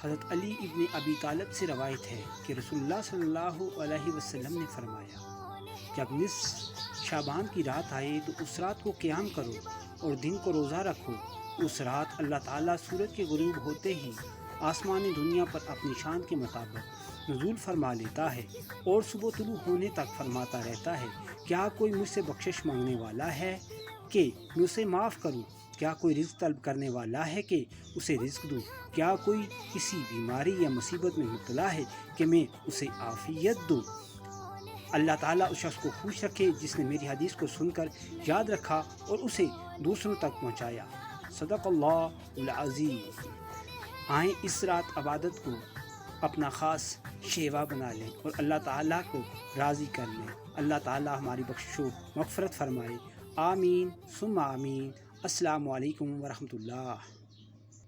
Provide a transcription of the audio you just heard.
हज़रत अली इब्न अबी तालिब से रवायत है कि रसूलुल्लाह सल्लल्लाहु अलैहि वसल्लम ने फरमाया, जब निस्फ शाबान की रात आए तो उस रात को क़याम करो और दिन को रोज़ा रखो। उस रात अल्लाह ताला सूरज के गुरूब होते ही आसमानी दुनिया पर अपनी शान के मुताबिक नुज़ूल फरमा लेता है और सुबह तुलू होने तक फरमाता रहता है, क्या कोई मुझसे बख्शिश मांगने वाला है कि मैं उसे माफ़ करूँ? क्या कोई रिज़्क़ तलब करने वाला है कि उसे रिज़्क़ दूँ? क्या कोई किसी बीमारी या मुसीबत में मुब्तला है कि मैं उसे आफ़ियत दूँ? अल्लाह ताला उस शख्स को खुश रखे जिसने मेरी हदीस को सुनकर याद रखा और उसे दूसरों तक पहुँचाया। सदक़ल्लाहुल अज़ीम। आएँ इस रात इबादत को अपना ख़ास शेवा बना लें और अल्लाह ताला को राज़ी कर लें। अल्लाह ताला हमारी बख्शिश मग़फ़िरत फ़रमाए। आमीन सुम्मा आमीन। अस्सलामु अलैकुम व रहमतुल्लाह।